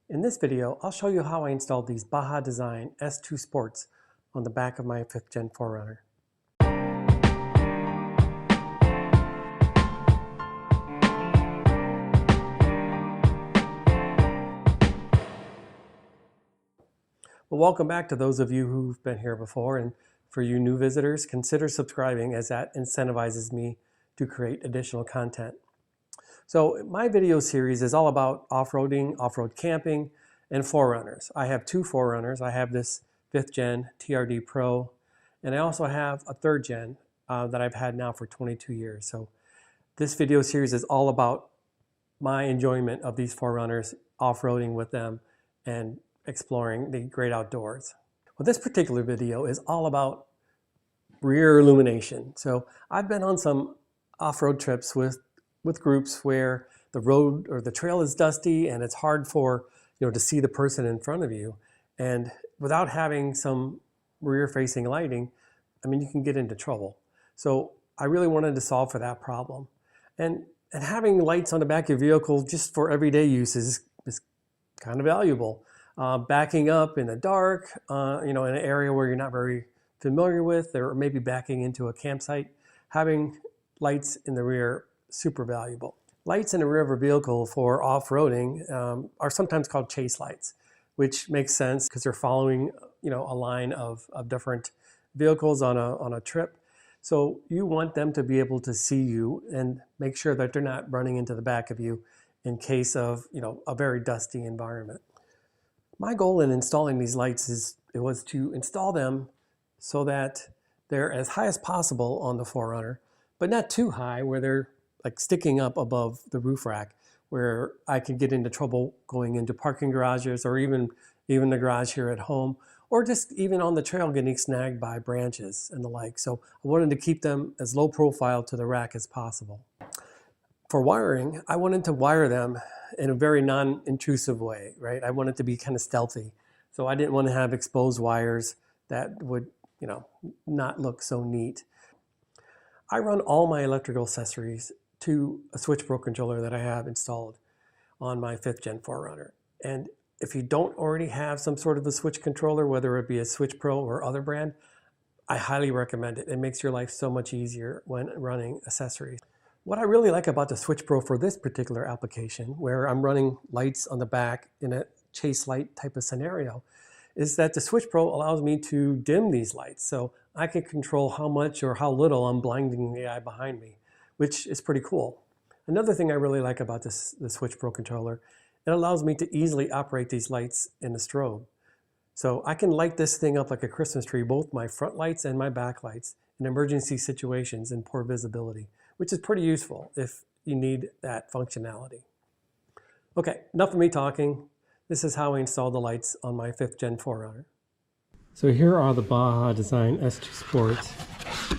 In this video, I'll show you how I installed these Baja Designs S2 Sports on the back of my 5th Gen 4Runner. Well, welcome back to those of you who've been here before, and for you new visitors, consider subscribing as that incentivizes me to create additional content. So my video series is all about off-roading, off-road camping, and 4Runners. I have two 4Runners. I have this 5th Gen TRD Pro, and I also have a 3rd Gen that I've had now for 22 years. So this video series is all about my enjoyment of these 4Runners, off-roading with them, and exploring the great outdoors. Well, this particular video is all about rear illumination. So I've been on some off-road trips with groups where the road or the trail is dusty and it's hard for to see the person in front of you, and without having some rear-facing lighting, I mean, you can get into trouble. So I really wanted to solve for that problem, and having lights on the back of your vehicle just for everyday use is kind of valuable. Backing up in the dark, in an area where you're not very familiar with, or maybe backing into a campsite, having lights in the rear, super valuable. Lights in the rear of a vehicle for off-roading are sometimes called chase lights, which makes sense because they're following a line of different vehicles on a trip. So you want them to be able to see you and make sure that they're not running into the back of you in case of a very dusty environment. My goal in installing these lights was to install them so that they're as high as possible on the 4Runner, but not too high where they're like sticking up above the roof rack, where I could get into trouble going into parking garages, or even the garage here at home, or just even on the trail getting snagged by branches and the like. So I wanted to keep them as low profile to the rack as possible. For wiring, I wanted to wire them in a very non-intrusive way, right? I wanted to be kind of stealthy. So I didn't want to have exposed wires that would, not look so neat. I run all my electrical accessories to a switch pro controller that I have installed on my 5th Gen 4Runner. And if you don't already have some sort of a switch controller, whether it be a Switch Pro or other brand, I highly recommend it. It makes your life so much easier when running accessories. What I really like about the Switch Pro for this particular application, where I'm running lights on the back in a chase light type of scenario, is that the Switch Pro allows me to dim these lights. So I can control how much or how little I'm blinding the eye behind me, which is pretty cool. Another thing I really like about the Switch Pro controller, it allows me to easily operate these lights in the strobe. So I can light this thing up like a Christmas tree, both my front lights and my back lights, in emergency situations and poor visibility, which is pretty useful if you need that functionality. Okay, enough of me talking. This is how I installed the lights on my 5th Gen 4Runner. So here are the Baja Designs S2 Sports.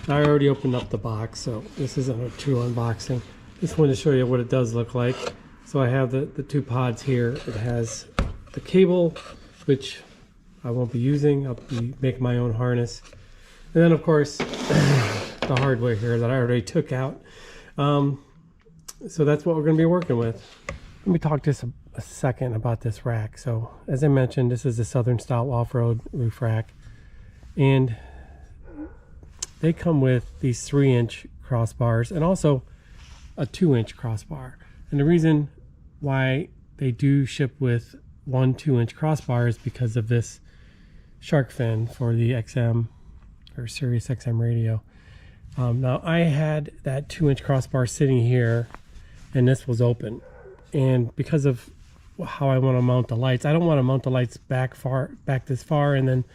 I already opened up the box, so this isn't a true unboxing. Just wanted to show you what it does look like. So I have the two pods here. It has the cable, which I won't be using. I'll be making my own harness. And then of course, the hardware here that I already took out. So that's what we're going to be working with. Let me talk just a second about this rack. So as I mentioned, this is the Southern Style OffRoad roof rack, and they come with these 3-inch crossbars and also a 2-inch crossbar. And the reason why they do ship with one 2-inch crossbar is because of this shark fin for the XM or Sirius XM radio. Now I had that 2-inch crossbar sitting here, and this was open, and because of how I want to mount the lights, I don't want to mount the lights back this far, and then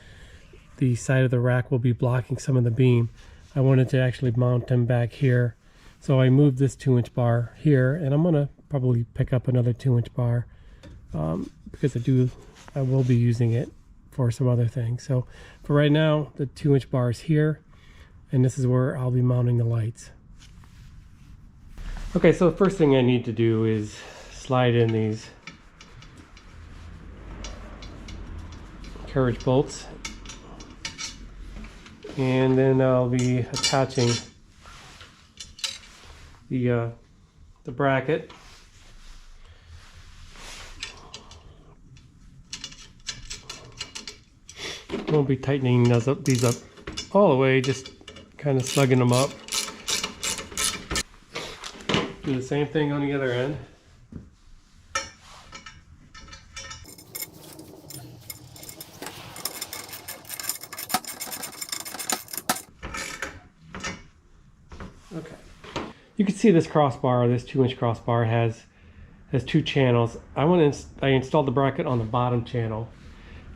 the side of the rack will be blocking some of the beam. I wanted to actually mount them back here, so I moved this 2-inch bar here, and I'm gonna probably pick up another 2-inch bar because I will be using it for some other things. So for right now, the 2-inch bar is here, and this is where I'll be mounting the lights. Okay, so the first thing I need to do is slide in these carriage bolts, and then I'll be attaching the bracket Won't be tightening these up all the way, just kind of snugging them up. Do the same thing on the other end. Okay. You can see this crossbar, this 2-inch crossbar has 2 channels. I installed the bracket on the bottom channel.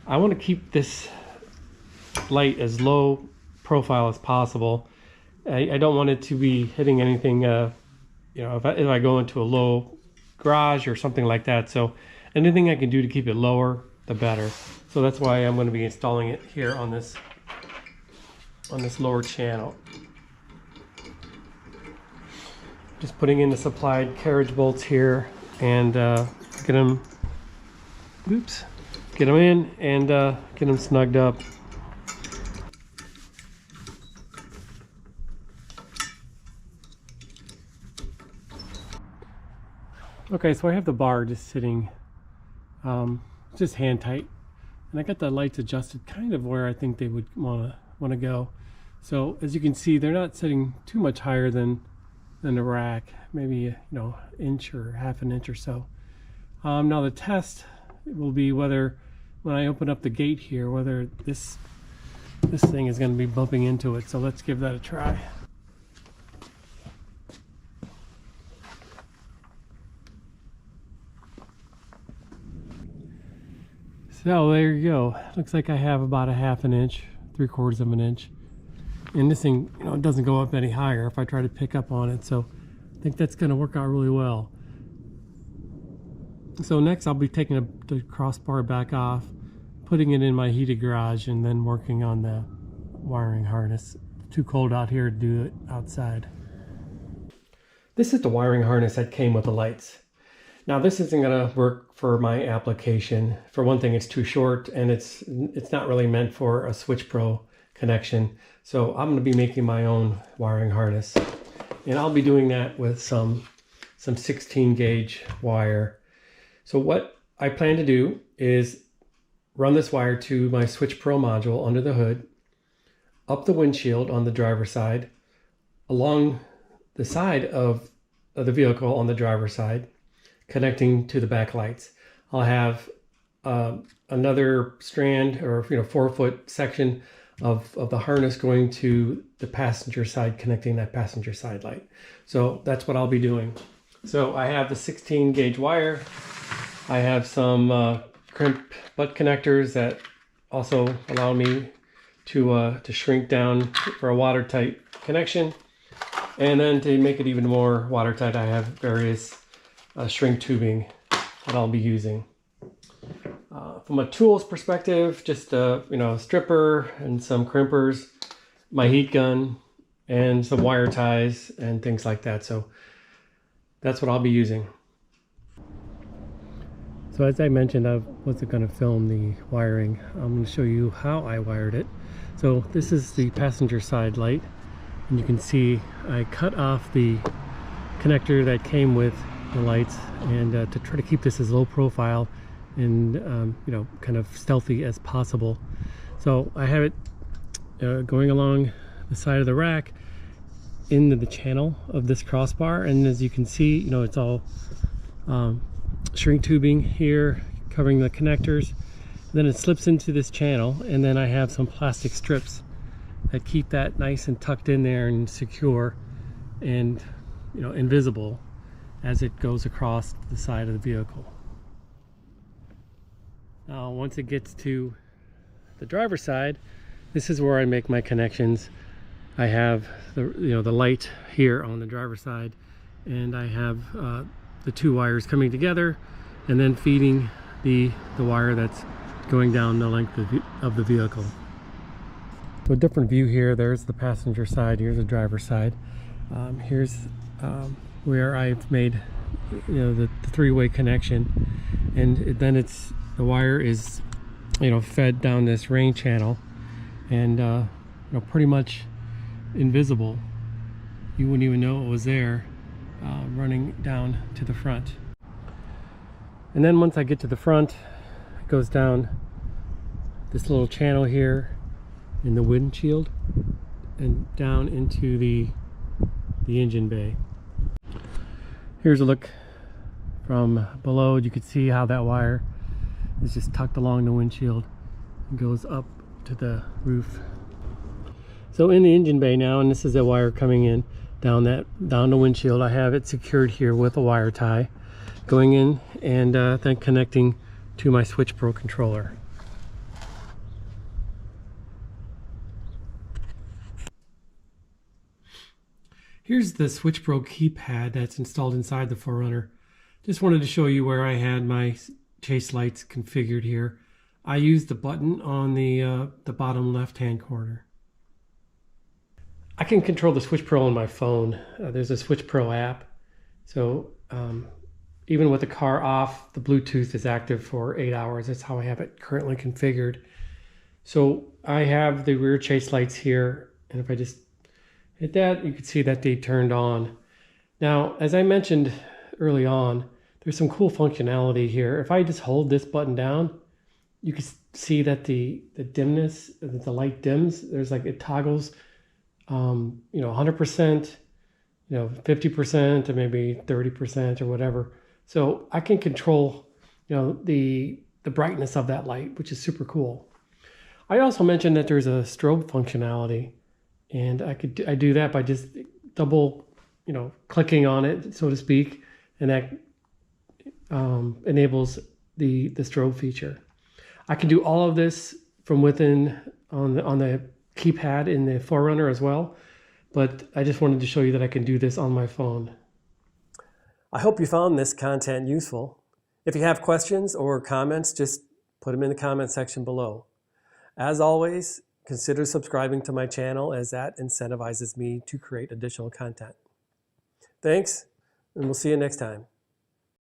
I want to keep this light as low profile as possible. I don't want it to be hitting anything, you know, if I go into a low garage or something like that. So anything I can do to keep it lower, the better. So that's why I'm going to be installing it here on this lower channel. Just putting in the supplied carriage bolts here and get them in and get them snugged up. Okay, so I have the bar just sitting just hand tight, and I got the lights adjusted kind of where I think they would want to go. So as you can see, they're not sitting too much higher than the rack, maybe, you know, inch or half an inch or so. Now the test will be whether when I open up the gate here, whether this thing is going to be bumping into it. So let's give that a try. So there you go. Looks like I have about a half an inch, 3/4 of an inch. And this thing, you know, it doesn't go up any higher if I try to pick up on it. So I think that's going to work out really well. So next I'll be taking the crossbar back off, putting it in my heated garage, and then working on the wiring harness. Too cold out here to do it outside. This is the wiring harness that came with the lights. Now this isn't going to work for my application. For one thing, it's too short, and it's not really meant for a Switch Pro connection. So I'm going to be making my own wiring harness, and I'll be doing that with some 16 gauge wire. So what I plan to do is run this wire to my Switch Pro module under the hood, up the windshield on the driver's side, along the side of the vehicle on the driver's side, connecting to the back lights. I'll have another strand, or 4-foot section of the harness going to the passenger side, connecting that passenger side light. So that's what I'll be doing. So I have the 16 gauge wire. I have some crimp butt connectors that also allow me to shrink down for a watertight connection. And then to make it even more watertight, I have various shrink tubing that I'll be using. From a tools perspective, just a stripper and some crimpers, my heat gun, and some wire ties and things like that. So that's what I'll be using. So as I mentioned, I wasn't going to film the wiring. I'm going to show you how I wired it. So this is the passenger side light, and you can see I cut off the connector that came with the lights, and to try to keep this as low profile and kind of stealthy as possible. So I have it going along the side of the rack into the channel of this crossbar, and as you can see, it's all shrink tubing here covering the connectors. Then it slips into this channel, and then I have some plastic strips that keep that nice and tucked in there and secure and invisible as it goes across the side of the vehicle. Now once it gets to the driver's side, this is where I make my connections. I have the light here on the driver's side, and I have the two wires coming together and then feeding the wire that's going down the length of the vehicle. So a different view here. There's the passenger side, here's the driver's side. Here's where I've made the three-way connection, and then the wire is fed down this rain channel, and pretty much invisible. You wouldn't even know it was there, running down to the front. And then once I get to the front, it goes down this little channel here in the windshield and down into the engine bay. Here's a look from below. You can see how that wire is just tucked along the windshield and goes up to the roof. So in the engine bay now, and this is a wire coming in down the windshield, I have it secured here with a wire tie going in and then connecting to my Switch Pro controller. Here's the Switch Pro keypad that's installed inside the 4Runner. Just wanted to show you where I had my chase lights configured here. I used the button on the bottom left-hand corner. I can control the Switch Pro on my phone. There's a Switch Pro app. So even with the car off, the Bluetooth is active for 8 hours. That's how I have it currently configured. So I have the rear chase lights here, and if I just hit that, you can see that they turned on. Now, as I mentioned early on, there's some cool functionality here. If I just hold this button down, you can see that the dimness, the light dims. There's like, it toggles, 100%, 50%, or maybe 30% or whatever. So I can control, the brightness of that light, which is super cool. I also mentioned that there's a strobe functionality, and I do that by just double, clicking on it, so to speak, and that enables the strobe feature. I can do all of this from within on the keypad in the 4Runner as well, but I just wanted to show you that I can do this on my phone. I hope you found this content useful. If you have questions or comments, just put them in the comment section below. As always, consider subscribing to my channel, as that incentivizes me to create additional content. Thanks, and we'll see you next time.